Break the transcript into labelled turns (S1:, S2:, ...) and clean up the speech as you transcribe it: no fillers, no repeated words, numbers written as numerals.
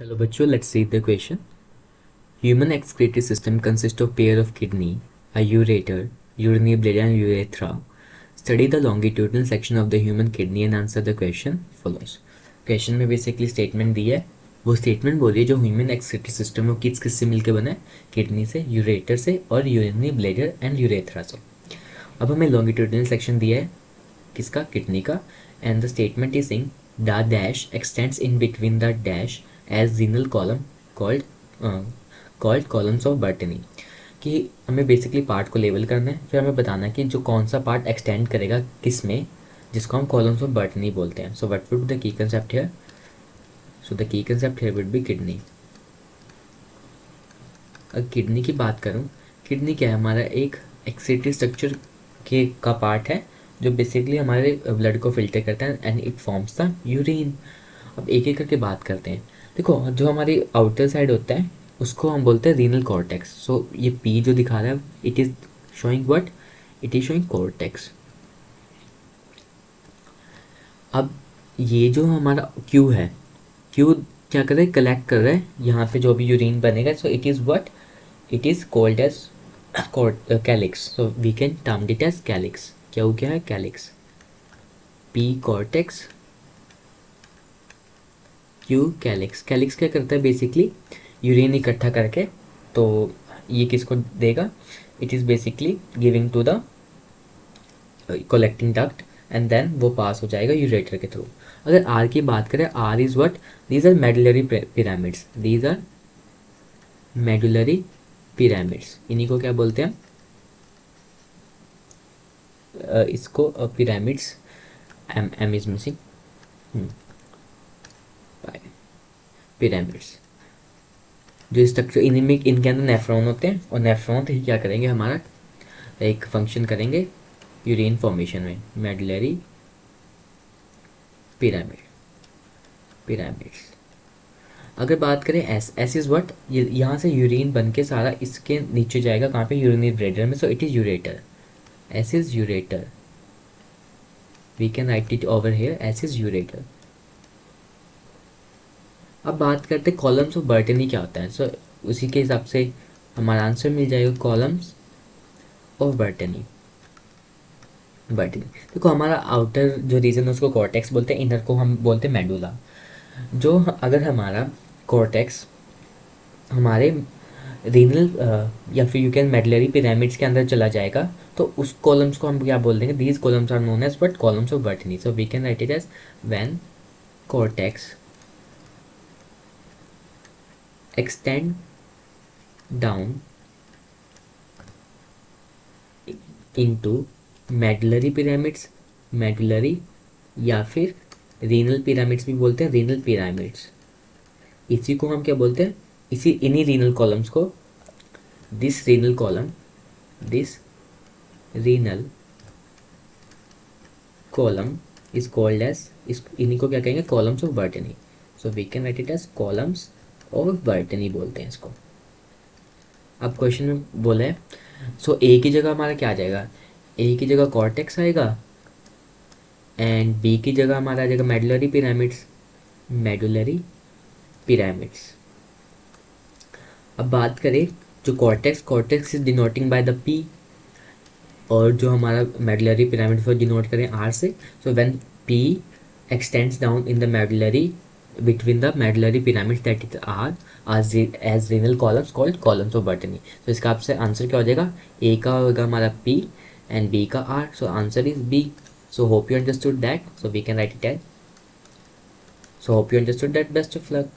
S1: Hello बच्चों, let's read the question. Human excretory system consists of pair of kidney, a ureter, urinary bladder and urethra. Study the longitudinal section of the human kidney and answer the question follows. Question में basically statement दी है, वो statement बोल रही है जो human excretory system है वो किस किस से मिलकर बना है, किडनी से, यूरेटर से और यूरिनरी ब्लैडर एंड यूरेथ्रा से. अब हमें लॉन्गिट्यूडिनल सेक्शन दिया है किसका, किडनी का, and the statement is sing the dash extends in between the dash as renal column called columns of Bertini. कि हमें बेसिकली पार्ट को लेवल करना है, फिर हमें बताना है कि जो कौन सा पार्ट एक्सटेंड करेगा किस में, जिसको हम कॉलम्स ऑफ बर्टनी बोलते हैं. So what would be the key concept here? So the key concept here would be kidney. अगर किडनी की बात करूँ, किडनी क्या है, हमारा एक एक्सक्रीटरी स्ट्रक्चर के का पार्ट है जो बेसिकली हमारे ब्लड को फिल्टर करता है and it forms the urine. अब एक एक करके बात करते हैं. देखो, जो हमारी आउटर साइड होता है उसको हम बोलते हैं रीनल कॉर्टेक्स. सो ये पी जो दिखा रहा है, it is showing what, it is showing cortex. अब ये जो हमारा क्यू है, क्यू क्या कर रहा है, कलेक्ट कर रहा है यहाँ पे जो भी यूरिन बनेगा. So it is what, it is called as calyx. So we can term it as calyx. क्या हो गया है, calyx. P cortex, Q calyx. Calyx क्या करता है, बेसिकली यूरिन इकट्ठा करके, तो ये किसको देगा, it is basically giving to the collecting duct and then वो पास हो जाएगा यूरेटर के थ्रू. अगर आर की बात करें, R is what, these are medullary pyramids. These are medullary pyramids. इन्हीं को क्या बोलते हैं, इसको pyramids. M is missing, pyramids. जो स्ट्रक्चर इनमें, इनके अंदर नेफ्रॉन होते हैं और नेफ्रॉन ही क्या करेंगे, हमारा एक फंक्शन करेंगे यूरिन फॉर्मेशन में. Medullary pyramids. अगर बात करें एस इज व्हाट, यहाँ से यूरिन बन के सारा इसके नीचे जाएगा कहाँ पे, यूरिनरी ब्लैडर में. So it is ureter. S is ureter. We can write it over here, S is ureter. अब बात करते हैं कॉलम्स ऑफ बर्टनी क्या होता है. सो उसी के हिसाब से हमारा आंसर मिल जाएगा, कॉलम्स ऑफ बर्टनी. देखो, हमारा आउटर जो रीजन है उसको कॉर्टेक्स बोलते हैं, इनर को हम बोलते हैं मेडुला. जो अगर हमारा कॉर्टेक्स हमारे रीनल या फिर यू कैन मेडुलरी पिरामिड्स के अंदर चला जाएगा, तो उस कॉलम्स को हम क्या बोल देंगे, these columns are known as but columns of Bertini. So we can write it as when cortex extend down into medullary pyramids, medullary या फिर रीनल पिरामिड्स भी बोलते हैं, रीनल पिरामिड्स. इसी को हम क्या बोलते हैं, इसी इन्हीं रीनल कॉलम्स को, this renal column, this renal column is called as, इन्हीं को क्या कहेंगे, columns of Bertini. So we can write it as columns और बर्टनी बोलते हैं इसको. अब क्वेश्चन में बोला है, सो ए की जगह हमारा क्या आ जाएगा, ए की जगह कॉर्टेक्स आएगा एंड बी की जगह हमारा आ जाएगा मेडुलरी पिरामिड्स. अब बात करें जो cortex is denoting by the P, और जो हमारा मेडुलरी पिरामिड्स को डिनोट करें आर से. So when P x tends down in the medullary between the medullary pyramids that it are as renal columns called columns of Botany. So इसका आपसे answer क्या हो जाएगा, A का होगा हमारा P and B का R. So answer is B. So hope you understood that. So we can write it as, so hope you understood that. Best of luck.